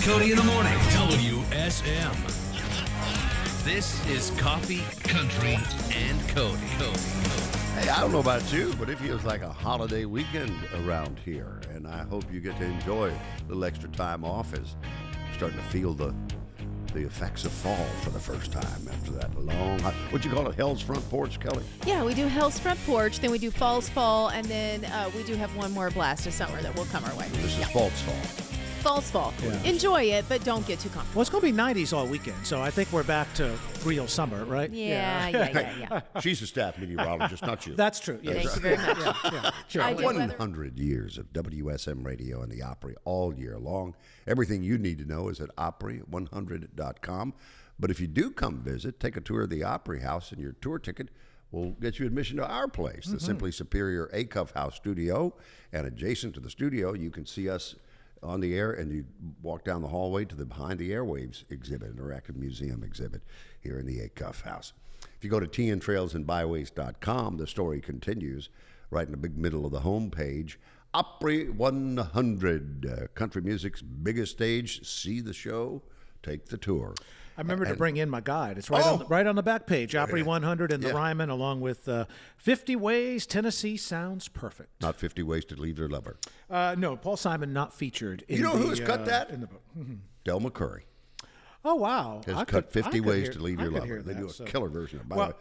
Cody in the morning. WSM. This is Coffee, Country, and Cody. Hey, I don't know about you, but it feels like a holiday weekend around here, and I hope you get to enjoy a little extra time off as you're starting to feel the effects of fall for the first time after that long, what you call it, Hell's Front Porch, Kelly? Yeah, we do Hell's Front Porch, then we do Fall's Fall, and then we do have one more blast of summer that will come our way. This is Fall's Fall. Fall's Fall. Yeah. Enjoy it, but don't get too comfortable. Well, it's going to be 90s all weekend, so I think we're back to real summer, right? Yeah. She's a staff meteorologist, not you. That's true. Yes. Thank you very much. Yeah, sure. I do 100 years of WSM Radio and the Opry all year long. Everything you need to know is at Opry100.com. But if you do come visit, take a tour of the Opry House, and your tour ticket will get you admission to our place, the Simply Superior Acuff House Studio. And adjacent to the studio, you can see us on the air, and you walk down the hallway to the Behind the Airwaves exhibit, interactive museum exhibit here in the Acuff House. If you go to tntrailsandbyways.com, the story continues right in the big middle of the home page. Opry 100, country music's biggest stage. See the show, take the tour. I remember to bring in my guide. It's right on the back page, Opry 100 and the Ryman, along with 50 Ways Tennessee Sounds Perfect. Not 50 Ways to Leave Your Lover. No, Paul Simon not featured in You know the, who has cut that? in the book. Del McCurry Oh, wow. has cut 50 Ways to Leave Your I could Lover. hear They that, do a so. killer version of it. By Well, the way,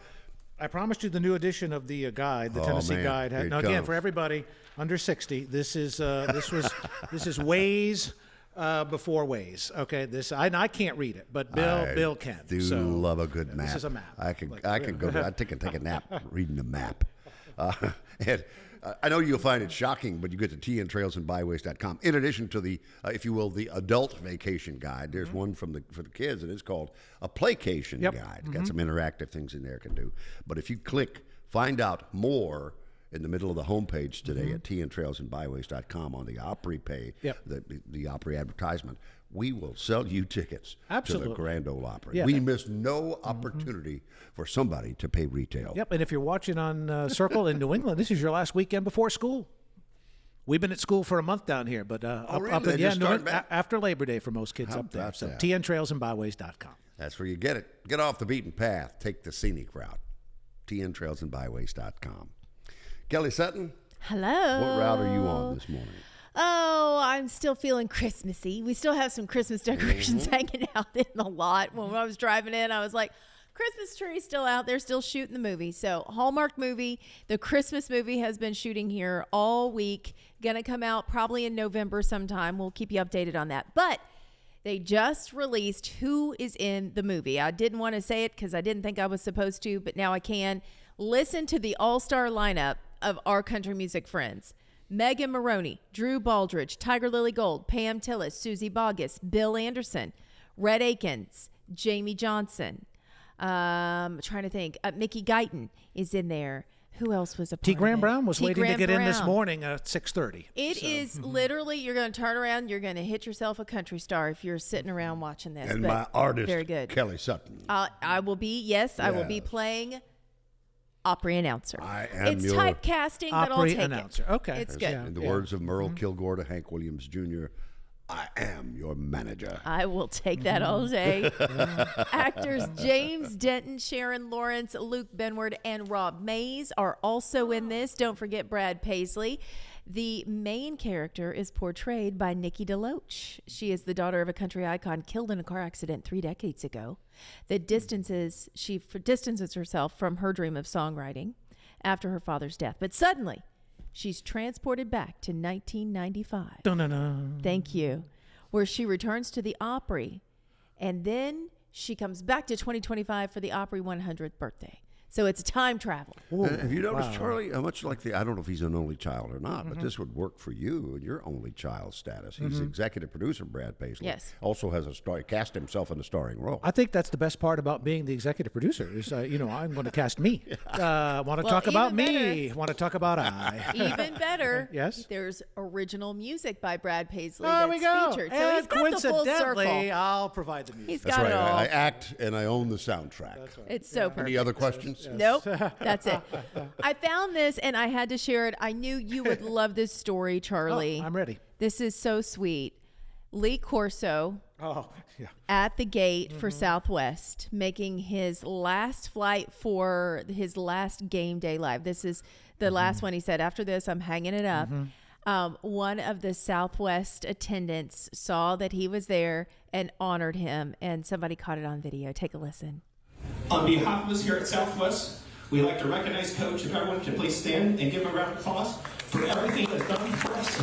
I promised you the new edition of the guide, the Tennessee man, guide. here it Now, again, comes. for everybody under 60, this is Ways before Ways. Okay, I can't read it, but Bill can. do so, love a good map. This is a map. I can go to. I take a nap reading the map. And I know you'll find it shocking, but you get to tntrailsandbyways.com. In addition to the, if you will, the adult vacation guide, there's one for the kids, and it's called a playcation guide. Got some interactive things in there can do. But if you click, find out more in the middle of the homepage today at tntrailsandbyways.com on the Opry pay, the Opry advertisement, we will sell you tickets to the Grand Ole Opry. Yeah. We miss no opportunity for somebody to pay retail. Yep, and if you're watching on Circle in New England, this is your last weekend before school. We've been at school for a month down here, but really? They just start back? after Labor Day for most kids How up there. about So that? tntrailsandbyways.com. That's where you get it. Get off the beaten path. Take the scenic route. tntrailsandbyways.com. Kelly Sutton, Hello. what route are you on this morning? Oh, I'm still feeling Christmassy. We still have some Christmas decorations hanging out in the lot. When I was driving in, I was like, Christmas tree's still out there, still shooting the movie. So Hallmark movie, the Christmas movie has been shooting here all week. Gonna come out probably in November sometime. We'll keep you updated on that. But they just released who is in the movie. I didn't want to say it because I didn't think I was supposed to, but now I can. Listen to the all-star lineup of our country music friends. Megan Maroney, Drew Baldridge, Tiger Lily Gold, Pam Tillis, Susie Boggess, Bill Anderson, Rhett Akins, Jamie Johnson. I'm trying to think. Mickey Guyton is in there. Who else was a part T. of Graham it? Brown was T. waiting to Graham get in this Brown. morning at 6:30. It is literally, you're going to turn around, you're going to hit yourself a country star if you're sitting around watching this. And But my artist, very good. Kelly Sutton. I will be, I will be Yes. playing Opry announcer. I am it's your typecasting, but I'll Opry take announcer. it. Okay. It's Yeah. good. In the words of Merle Kilgore to Hank Williams Jr., I am your manager. I will take that all day. Actors James Denton, Sharon Lawrence, Luke Benward, and Rob Mays are also in this. Don't forget Brad Paisley. The main character is portrayed by Nikki DeLoach. She is the daughter of a country icon killed in a car accident 3 decades ago. She distances herself from her dream of songwriting after her father's death. But suddenly, she's transported back to 1995. Dun-dun-dun. Thank you. Where she returns to the Opry, and then she comes back to 2025 for the Opry 100th birthday. So it's time travel. Have you noticed, Charlie, how much like I don't know if he's an only child or not, but this would work for you and your only child status. He's executive producer, Brad Paisley. Yes. Also has cast himself in a starring role. I think that's the best part about being the executive producer is, I'm going to cast me. Want to talk even about me. better. Want to talk about I. Even better, Yes? there's original music by Brad Paisley There that's we go. featured. So And he's got the full coincidentally, circle. I'll provide the music. He's That's got right. it all. I act and I own the soundtrack. It's so perfect. Any other questions? Nope, that's it. I found this and I had to share it. I knew you would love this story, Charlie. I'm ready. This is so sweet. Lee Corso at the gate for Southwest, making his last flight for his last game day live. This is the last one. He said, after this, I'm hanging it up. One of the Southwest attendants saw that he was there and honored him, and somebody caught it on video. Take a listen. On behalf of us here at Southwest, we'd like to recognize Coach. If everyone can please stand and give him a round of applause for everything he has done for us.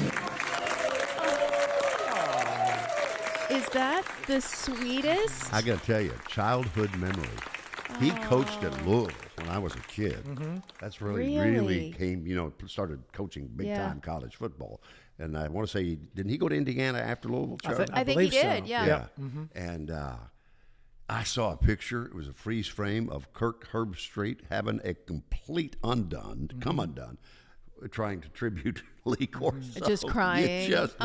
Is that the sweetest? I got to tell you, childhood memory. He coached at Louisville when I was a kid. That's really came, started coaching big-time college football. And I want to say, didn't he go to Indiana after Louisville, Charlie? I think he did, so. yeah. And I saw a picture. It was a freeze frame of Kirk Herbstreit having a complete undone, trying to tribute Lee Corso. Just crying. Just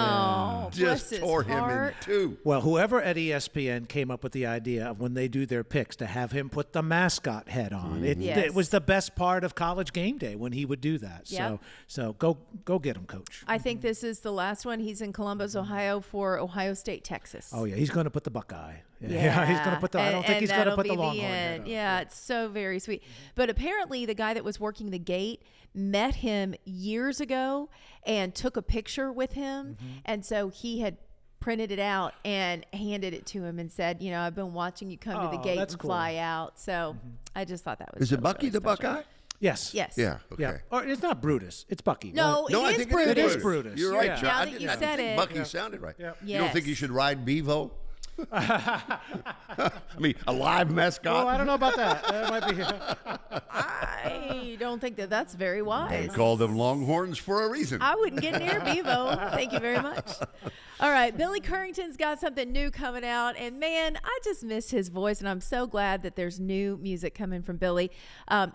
tore him in two. Well, whoever at ESPN came up with the idea of when they do their picks to have him put the mascot head on, it was the best part of College Game Day when he would do that. Yep. So go get him, Coach. I think this is the last one. He's in Columbus, Ohio for Ohio State, Texas. Oh, yeah. He's going to put the Buckeye. Yeah, he's going to put the. I don't think he's going to put the Longhorn head on. Yeah, it's so very sweet. But apparently, the guy that was working the gate met him years ago and took a picture with him, and so he had printed it out and handed it to him and said, I've been watching you come to the gate and fly out. So I just thought that was. Is it Bucky the Buckeye? Yes. Yes. Yeah. Okay. Yeah. Or it's not Brutus. It's Bucky. No, I it think is Brutus. it is Brutus. You're right, Yeah. John. Now I that didn't you think said it. Bucky sounded right. Yep. You don't think you Yes. should ride Bevo? I mean, a live mascot? Oh, I don't know about that. That might be. I don't think that's very wise. They call them Longhorns for a reason. I wouldn't get near Bevo. Thank you very much. All right, Billy Currington's got something new coming out, and man, I just miss his voice, and I'm so glad that there's new music coming from Billy.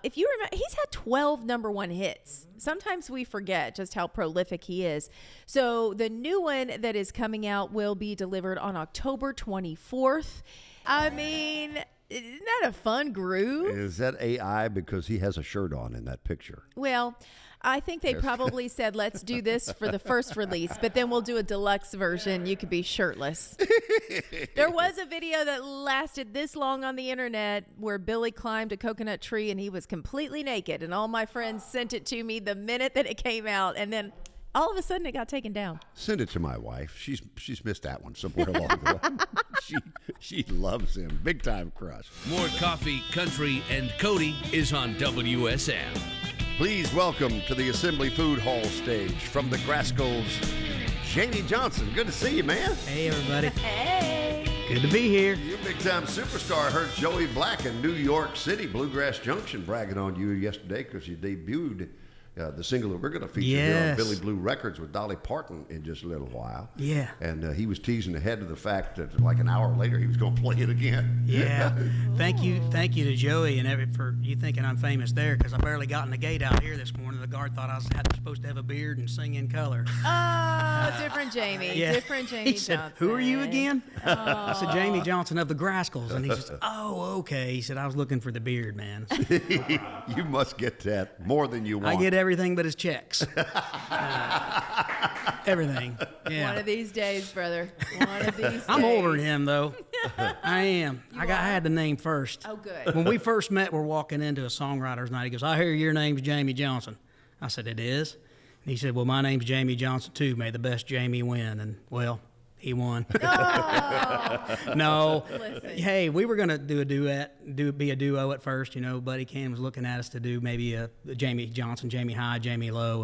If you remember, he's had 12 number one hits. Sometimes we forget just how prolific he is. So the new one that is coming out will be delivered on October 24th. I mean, isn't that a fun groove? Is that AI because he has a shirt on in that picture? Well, I think they probably said, let's do this for the first release, but then we'll do a deluxe version. You could be shirtless. There was a video that lasted this long on the internet where Billy climbed a coconut tree and he was completely naked. And all my friends sent it to me the minute that it came out. And then all of a sudden it got taken down. Send it to my wife. She's missed that one somewhere along the way. She loves him. Big time crush. More coffee, country, and Cody is on WSM. Please welcome to the Assembly Food Hall stage from the Grascals, Jamie Johnson. Good to see you, man. Hey, everybody. Hey. Good to be here. You big-time superstar. Heard Joey Black in New York City, Bluegrass Junction, bragging on you yesterday because you debuted the single that we're going to feature here on Yes. Billy Blue Records with Dolly Parton in just a little while. Yeah. And he was teasing ahead of the fact that like an hour later he was going to play it again. Yeah. Thank you to Joey and for you thinking I'm famous there because I barely got in the gate out here this morning. The guard thought I was supposed to have a beard and sing in color. Oh, different Jamie. Yeah. Different Jamie He said, Johnson. "Who are you again?" I said, "Jamie Johnson of the Grascals." And he said, "Oh, okay." He said, "I was looking for the beard, man." You must get that more than you want. I get everything but his checks. Everything. Yeah. One of these days, brother. One of these days. I'm older than him, though. I am. I had the name first. Oh, good. When we first met, we're walking into a songwriter's night. He goes, "I hear your name's Jamie Johnson." I said, "It is?" And he said, "Well, my name's Jamie Johnson, too. May the best Jamie win." And, well, he won. No. Listen. Hey, we were going to do a duet, be a duo at first. You know, Buddy Ken was looking at us to do maybe a Jamie Johnson, Jamie High, Jamie Low,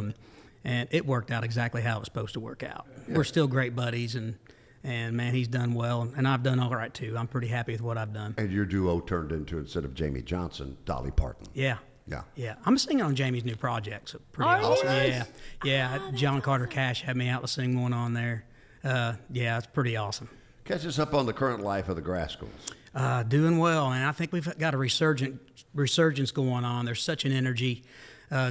and it worked out exactly how it was supposed to work out. Yeah. We're still great buddies, and man, he's done well, and I've done all right, too. I'm pretty happy with what I've done. And your duo turned into, instead of Jamie Johnson, Dolly Parton. Yeah. Yeah. Yeah. I'm singing on Jamie's new project, so pretty Are you? awesome. Nice. Yeah. Yeah. John Carter Cash had me out to sing one on there. Yeah, it's pretty awesome. Catch us up on the current life of the Grascals. Doing well, and I think we've got a resurgence going on. There's such an energy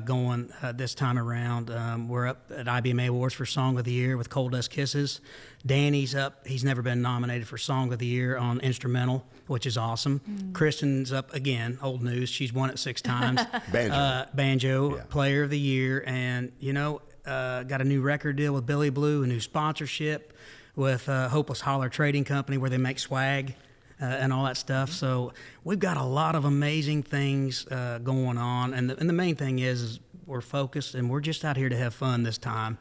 going this time around. We're up at IBMA Awards for Song of the Year with Cold Dust Kisses. Danny's up. He's never been nominated for Song of the Year on Instrumental, which is awesome. Kristen's up again, old news. She's won it 6 times. Banjo Yeah. Player of the Year. And, got a new record deal with Billy Blue, a new sponsorship. with Hopeless Holler Trading Company, where they make swag and all that stuff. So we've got a lot of amazing things going on, and the main thing is we're focused, and we're just out here to have fun this time.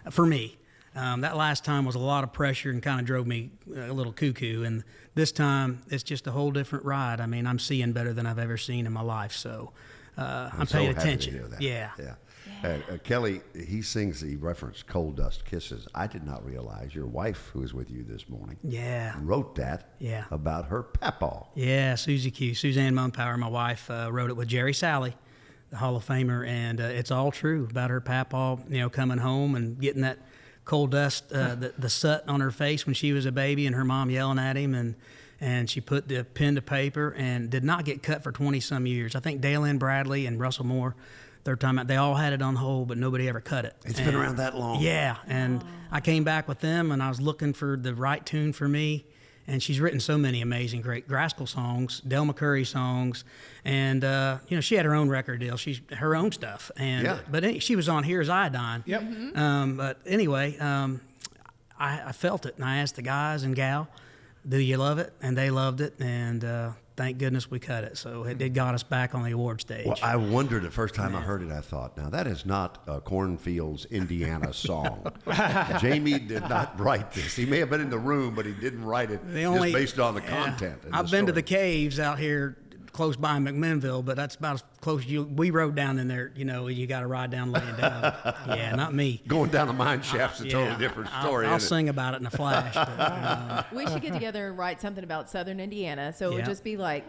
For me, that last time was a lot of pressure and kind of drove me a little cuckoo, and this time it's just a whole different ride. I mean, I'm seeing better than I've ever seen in my life, so I'm paying attention. To hear that. Yeah. Kelly, he referenced Coal Dust Kisses. I did not realize your wife, who is with you this morning, wrote that about her papaw. Yeah, Suzanne Mumpower, my wife, wrote it with Jerry Salley, the Hall of Famer, and it's all true about her papaw, coming home and getting that coal dust, the soot on her face when she was a baby, and her mom yelling at him, and she put the pen to paper and did not get cut for 20-some years. I think Dale Ann Bradley and Russell Moore, third time out, they all had it on hold, but nobody ever cut it. It's been around that long. Yeah, and I came back with them, and I was looking for the right tune for me, and she's written so many amazing, great Grascal songs, Del McCurry songs, and she had her own record deal. She's her own stuff, but she was on Here's Iodine. Yep. But anyway, I felt it, and I asked the guys and gal, do you love it? And they loved it, and thank goodness we cut it. So it got us back on the award stage. Well, I wondered the first time I heard it, I thought, now that is not a Cornfields, Indiana song. Jamie did not write this. He may have been in the room, but he didn't write it just based on the content. I've been to the caves out here close by McMinnville, but that's about as close as we rode down in there. You got to ride down laying down. Yeah, not me. Going down the mine shaft's a totally different story. I'll sing about it in a flash. But, we should get together and write something about Southern Indiana. So it would just be like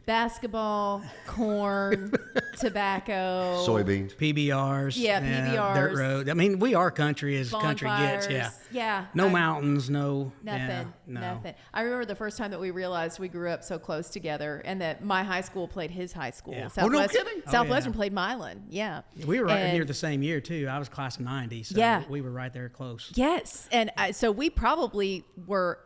basketball, corn, tobacco, soybeans, PBRs, PBRs, dirt road. I mean, we are country as country gets. No mountains, nothing. Nothing. I remember the first time that we realized we grew up so close together, and that my high school played his high school. No kidding. Southwestern played Milan. Yeah, we were right near the same year too. I was class of '90, so we were right there close. Yes, and so we probably were.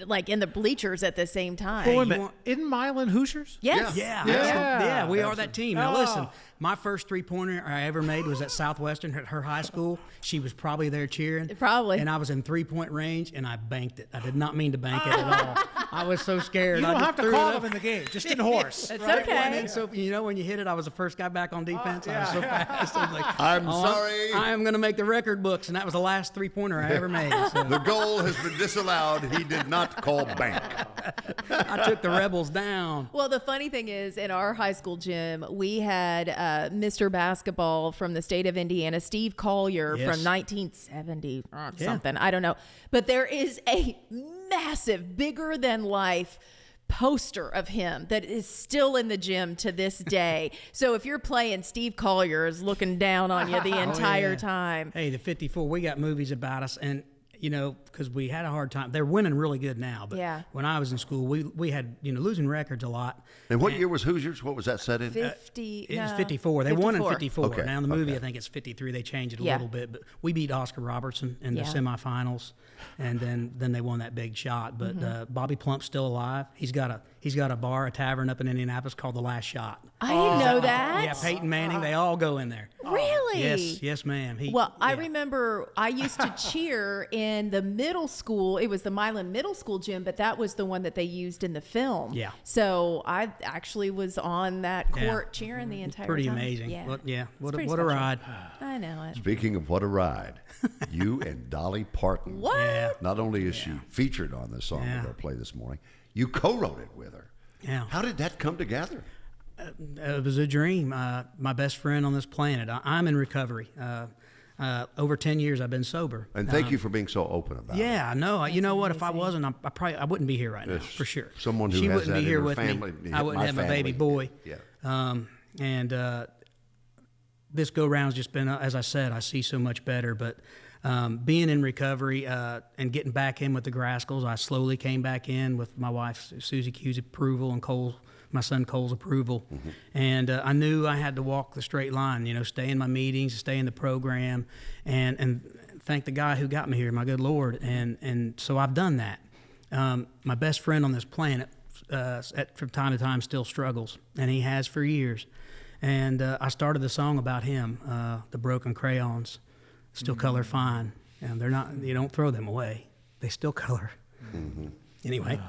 Like in the bleachers at the same time. Well, isn't Milan Hoosiers? Yes. Yeah, we are that team. Now listen, my first three-pointer I ever made was at Southwestern at her high school. She was probably there cheering. Probably. And I was in three-point range, and I banked it. I did not mean to bank it at all. I was so scared. You don't have to call them in the game, just in horse. It's okay. And so, when you hit it, I was the first guy back on defense. I was so fast. I was like, I'm sorry. I am going to make the record books, and that was the last three-pointer I ever made. So. The goal has been disallowed. He did not call bank. I took the Rebels down. Well, the funny thing is, in our high school gym, we had Mr. Basketball from the state of Indiana, Steve Collier from 1970 or something. I don't know. But there is a massive, bigger than life poster of him that is still in the gym to this day. So if you're playing, Steve Collier is looking down on you the entire time. Hey, the 54, we got movies about us, and because we had a hard time. They're winning really good now, but when I was in school, we had losing records a lot. And what year was Hoosiers? What was that set in? 50. It was 54. They won in 54. Okay. Now in the movie, I think it's 53. They changed it a little bit, but we beat Oscar Robertson in the semifinals, and then they won that big shot. But Bobby Plump's still alive. He's got a bar, a tavern up in Indianapolis called The Last Shot. I didn't know that. Yeah, Peyton Manning, they all go in there. Really? Yes, ma'am. I remember I used to cheer in the middle school. It was the Milan Middle School gym, but that was the one that they used in the film. Yeah. So I actually was on that court cheering the entire Pretty time. amazing. Yeah. What a ride. I know it. Speaking of what a ride, you and Dolly Parton. What? Yeah. Not only is she featured on this song we're going to play this morning, you co-wrote it with her. Yeah. How did that come together? It was a dream. My best friend on this planet. I'm in recovery. Over 10 years I've been sober. And thank you for being so open about it. Yeah, no. You know what? If I wasn't, I wouldn't be here right now, for sure. Someone who she has wouldn't that be in here her with family, me. I wouldn't have my baby boy. Yeah. And this go-round's just been, as I said, I see so much better. But being in recovery and getting back in with the Grascals, I slowly came back in with my wife Susie Q's approval and my son Cole's approval. Mm-hmm. And I knew I had to walk the straight line, stay in my meetings, stay in the program, and thank the guy who got me here, my good Lord. And so I've done that. My best friend on this planet from time to time still struggles, and he has for years. And I started the song about him, the broken crayons, still color fine, and they're not. You don't throw them away. they still color. Anyway,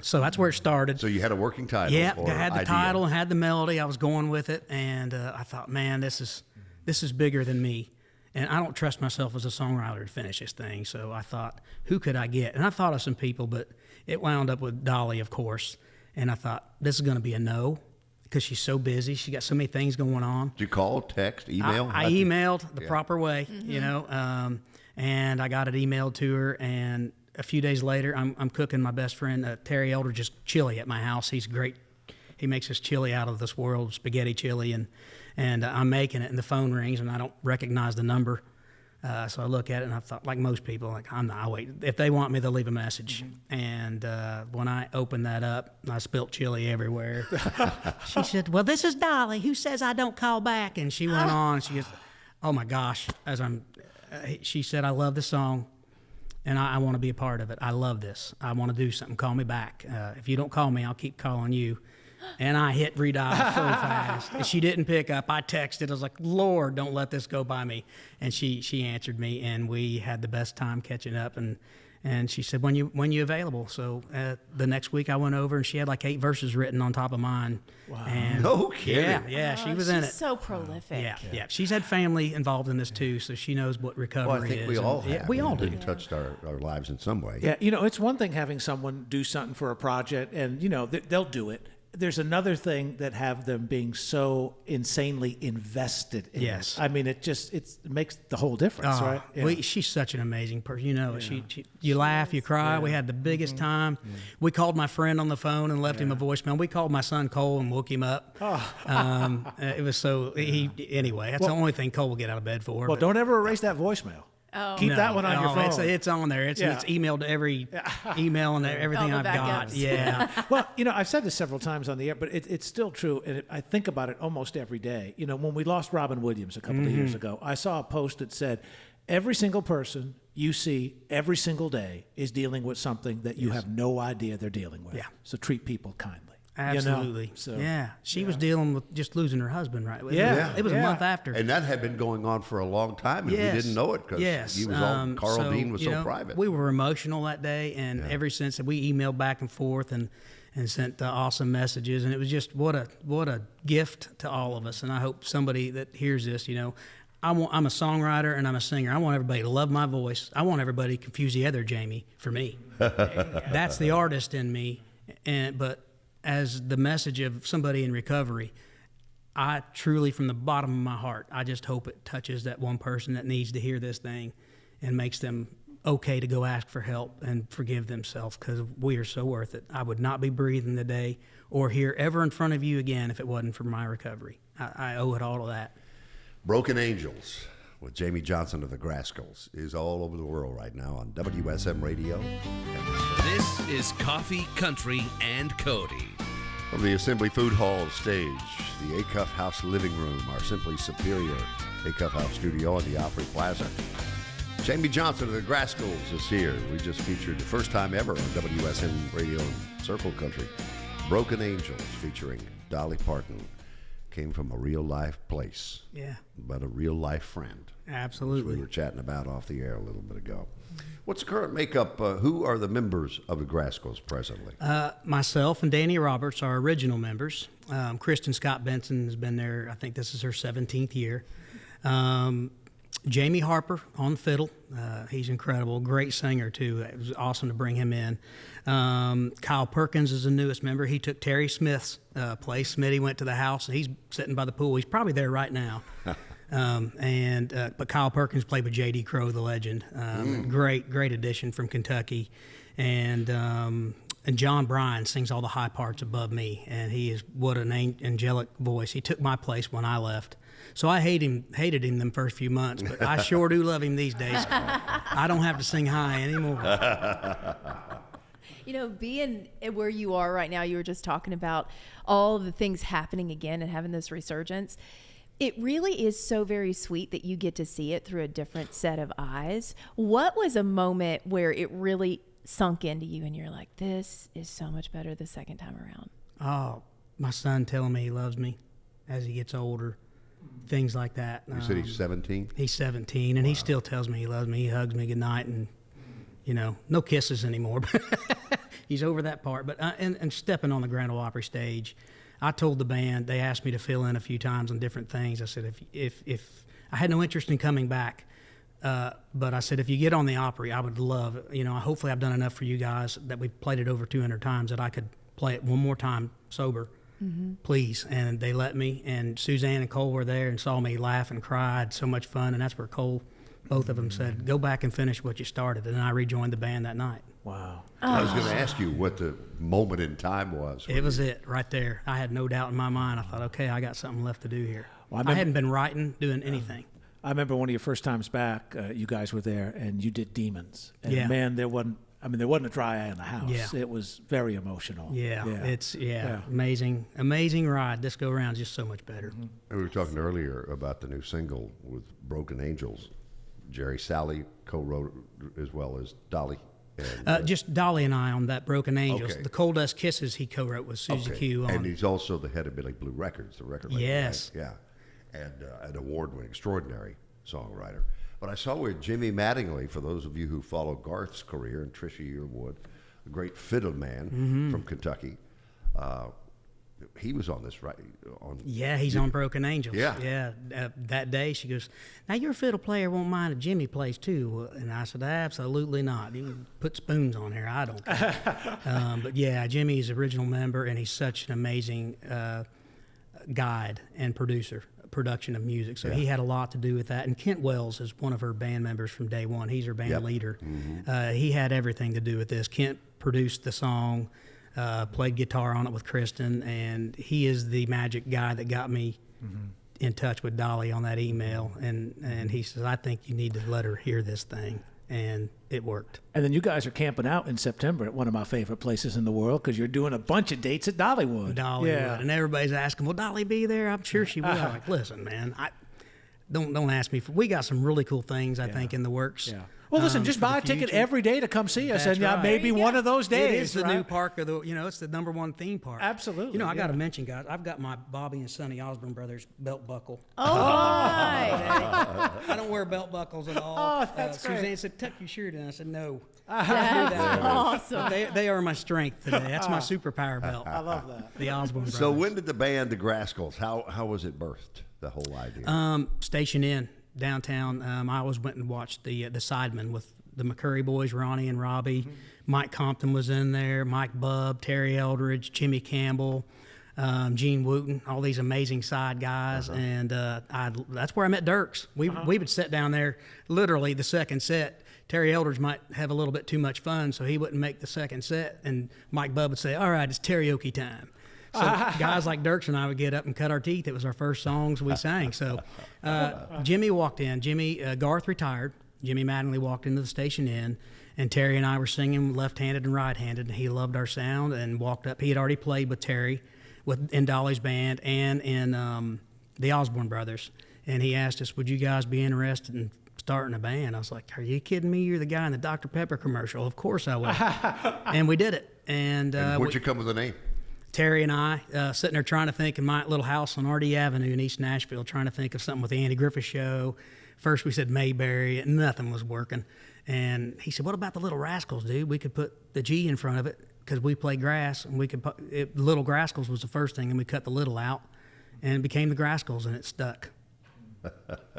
so that's where it started. So you had a working title. Yeah, or I had the idea. title and had the melody. I was going with it, and I thought, man, this is bigger than me. And I don't trust myself as a songwriter to finish this thing. So I thought, who could I get? And I thought of some people, but it wound up with Dolly, of course. And I thought, this is going to be a no because she's so busy. She got so many things going on. Did you call, text, email? I emailed the proper way, you know, and I got it emailed to her. And a few days later, I'm cooking my best friend, Terry Eldridge's chili at my house. He's great. He makes this chili out of this world, spaghetti chili, and I'm making it, and the phone rings, and I don't recognize the number. So I look at it, and I thought, like most people, like, I'll wait. If they want me, they'll leave a message. And when I opened that up, I spilt chili everywhere. She said, well, this is Dolly, who says I don't call back. And she went on, she goes, oh, my gosh. She said, I love this song, and I want to be a part of it. I love this. I want to do something. Call me back. If you don't call me, I'll keep calling you. And I hit redial so fast. And she didn't pick up. I texted. I was like, Lord, don't let this go by me. And she answered me, and we had the best time catching up. And she said, when you available? So the next week I went over, and she had like 8 verses written on top of mine. Wow. And no kidding. Yeah, she was in it. She's so prolific. Yeah. She's had family involved in this too, so she knows what recovery is. Well, I think we all have. Yeah, we all do. It touched our lives in some way. Yeah, you know, it's one thing having someone do something for a project, and, you know, they'll do it. There's another thing that have them being so insanely invested in it. I mean, it makes the whole difference, right? Yeah. She's such an amazing person. You know, you laugh, you cry. We had the biggest time. We called my friend on the phone and left him a voicemail. We called my son Cole and woke him up. It was anyway, that's the only thing Cole will get out of bed for. Well, don't ever erase that voicemail. Keep that one on your phone. It's on there. It's emailed to every email and everything I've got. Yeah. Well, you know, I've said this several times on the air, but it's still true, and I think about it almost every day. You know, when we lost Robin Williams a couple of years ago, I saw a post that said, every single person you see every single day is dealing with something that you have no idea they're dealing with. Yeah. So treat people kindly. Absolutely. You know? So, she was dealing with just losing her husband, right? It was a month after. And that had been going on for a long time, and we didn't know it because he was Carl Dean was so private. We were emotional that day, and ever since we emailed back and forth and sent awesome messages, and it was just what a gift to all of us. And I hope somebody that hears this, you know, I'm a songwriter and I'm a singer. I want everybody to love my voice. I want everybody to confuse the other Jamie for me. That's the artist in me, but as the message of somebody in recovery, I truly, from the bottom of my heart, I just hope it touches that one person that needs to hear this thing and makes them okay to go ask for help and forgive themselves, because we are so worth it. I would not be breathing today or here ever in front of you again if it wasn't for my recovery. I owe it all to that. Broken Angels with Jamie Johnson of the Grascals is all over the world right now on WSM Radio. This is Coffee, Country, and Cody. From the Assembly Food Hall stage, the Acuff House living room, our Simply Superior Acuff House studio on the Opry Plaza. Jamie Johnson of the Grascals is here. We just featured the first time ever on WSM Radio and Circle Country, Broken Angels featuring Dolly Parton. Came from a real-life place. Yeah. But a real-life friend. Absolutely. Which we were chatting about off the air a little bit ago. What's the current makeup? Who are the members of the Grascals presently? Myself and Danny Roberts are original members. Kristen Scott Benson has been there. I think this is her 17th year. Jamie Harper on fiddle. He's incredible. Great singer, too. It was awesome to bring him in. Kyle Perkins is the newest member. He took Terry Smith's place. Smitty went to the house, and he's sitting by the pool. He's probably there right now. But Kyle Perkins played with J.D. Crowe, the legend. Great addition from Kentucky. And John Bryan sings all the high parts above me, and he is what an angelic voice. He took my place when I left. So I hated him them first few months, but I sure do love him these days. I don't have to sing high anymore. You know, being where you are right now, you were just talking about all the things happening again and having this resurgence. It really is so very sweet that you get to see it through a different set of eyes. What was a moment where it really sunk into you and you're like, this is so much better the second time around? Oh, my son telling me he loves me as he gets older. Things like that. You said he's 17? He's 17, and he still tells me he loves me. He hugs me goodnight, and no kisses anymore. He's over that part. But and stepping on the Grand Ole Opry stage, I told the band, they asked me to fill in a few times on different things. I said, if I had no interest in coming back, but I said, if you get on the Opry, I would love, hopefully I've done enough for you guys that we've played it over 200 times that I could play it one more time sober, please. And they let me, and Suzanne and Cole were there and saw me laugh and cry. I had so much fun, and that's where Cole, both of them said, go back and finish what you started. And I rejoined the band that night. Wow. I was going to ask you what the moment in time was. It was it right there. I had no doubt in my mind. I thought, okay, I got something left to do here. Well, I hadn't been writing, doing anything. I remember one of your first times back, you guys were there, and you did Demons. And man, there wasn't a dry eye in the house. Yeah. It was very emotional. It's amazing ride. This go around is just so much better. And we were talking earlier about the new single with Broken Angels. Jerry Sally co-wrote as well as Dolly. And, just Dolly and I on that Broken Angels. Okay. The Coal Dust Kisses he co-wrote with Susie Q. And he's also the head of Billy Blue Records, the record label. Yes. Right? Yeah. And an award-winning, extraordinary songwriter. But I saw with Jimmy Mattingly, for those of you who follow Garth's career, and Trisha Yearwood, a great fiddle man from Kentucky. He was on this, right? He's on Broken Angels. Yeah. That day she goes, now your fiddle player won't mind if Jimmy plays too. And I said, absolutely not. You can put spoons on here. I don't care. But yeah, Jimmy's original member, and he's such an amazing guide and production of music. So he had a lot to do with that. And Kent Wells is one of her band members from day one. He's her band leader. He had everything to do with this. Kent produced the song, played guitar on it with Kristen, and he is the magic guy that got me in touch with Dolly on that email. And he says, I think you need to let her hear this thing. And it worked. And then you guys are camping out in September at one of my favorite places in the world, because you're doing a bunch of dates at Dollywood. And everybody's asking, will Dolly be there? I'm sure she will. I'm like, listen, man, don't ask me. We got some really cool things, I think, in the works. Yeah. Well, listen, just buy a ticket every day to come see us, That's and right. maybe one of those days. It is the new park of the, it's the number one theme park. Absolutely. I got to mention, guys, I've got my Bobby and Sonny Osborne brothers belt buckle. Oh, my. I don't wear belt buckles at all. Oh, that's great. Suzanne said, tuck your shirt in. I said, no. That's awesome. They are my strength today. That's my superpower belt. I love that. The Osborne brothers. So when did the band, the Grascals, how was it birthed, the whole idea? Station Inn, downtown. I always went and watched the Sidemen with the McCurry boys, Ronnie and Robbie. Mike Compton was in there, Mike Bubb, Terry Eldridge, Jimmy Campbell, Gene Wooten, all these amazing side guys. And that's where I met Dirks. We would sit down there, literally the second set. Terry Eldridge might have a little bit too much fun, so he wouldn't make the second set. And Mike Bubb would say, all right, it's karaoke time. So guys like Dirks and I would get up and cut our teeth. It was our first songs we sang. So Jimmy walked in. Garth retired. Jimmy Mattingly walked into the Station Inn, and Terry and I were singing left-handed and right-handed, and he loved our sound and walked up. He had already played with Terry in Dolly's band and in the Osborne Brothers, and he asked us, would you guys be interested in starting a band? I was like, are you kidding me? You're the guy in the Dr. Pepper commercial. Of course I will. And we did it. And where'd you come with the name? Terry and I sitting there trying to think in my little house on RD Avenue in East Nashville, trying to think of something with the Andy Griffith Show. First we said Mayberry, and nothing was working. And he said, what about the Little Rascals, dude? We could put the G in front of it because we play grass, and we could Little Grascals was the first thing, and we cut the little out, and it became the Grascals, and it stuck.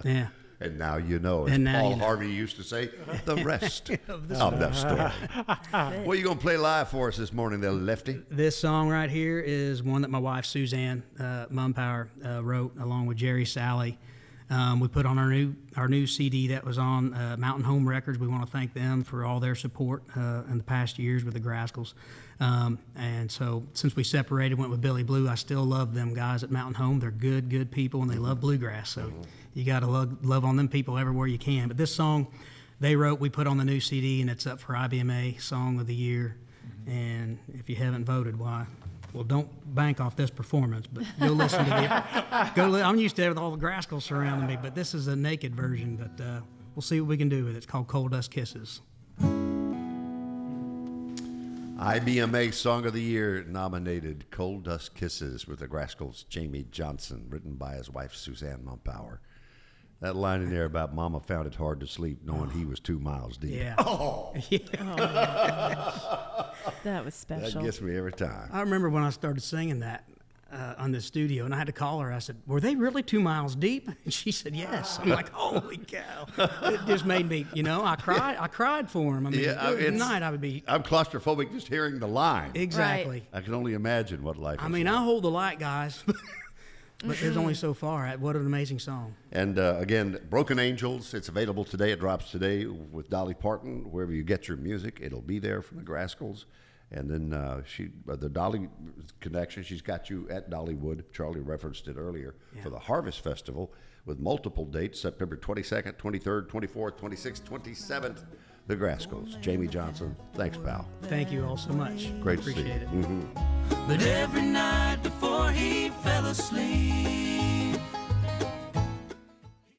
Yeah. And now you know, as Paul Harvey used to say, the rest of the story. What are you going to play live for us this morning, there, Lefty? This song right here is one that my wife, Suzanne Mumpower, wrote along with Jerry Sally. We put on our new CD that was on Mountain Home Records. We want to thank them for all their support in the past years with the Grascals. And so since we separated, went with Billy Blue, I still love them guys at Mountain Home. They're good people, and they love bluegrass. So you got to love on them people everywhere you can. But this song they wrote, we put on the new CD, and it's up for IBMA Song of the Year. And if you haven't voted, why? Well, don't bank off this performance, but go listen to it. I'm used to it with all the Grascals surrounding me, but this is a naked version. But we'll see what we can do with it. It's called Coal Dust Kisses. IBMA Song of the Year nominated Coal Dust Kisses with the Grascals' Jamie Johnson, written by his wife Suzanne Mumpower. That line in there about Mama found it hard to sleep knowing he was 2 miles deep. Yeah. Oh, That was special. that gets me every time. I remember when I started singing that on the studio, and I had to call her. I said, "Were they really 2 miles deep?" And she said, "Yes." I'm like, "Holy cow!" It just made me, I cried. I cried for him. I mean, good night. I would be. I'm claustrophobic just hearing the line. Exactly. I can only imagine what life is I mean, like. I hold the light, guys, but there's only so far. What an amazing song. And again, Broken Angels, it's available today. It drops today with Dolly Parton. Wherever you get your music, it'll be there from the Grascals. And then the Dolly connection, she's got you at Dollywood. Charlie referenced it earlier for the Harvest Festival with multiple dates, September 22nd, 23rd, 24th, 26th, 27th. The Grascals. Jamie Johnson, thanks, pal. Thank you all so much. Great to see you. Appreciate it. Mm-hmm. But every night before he fell asleep,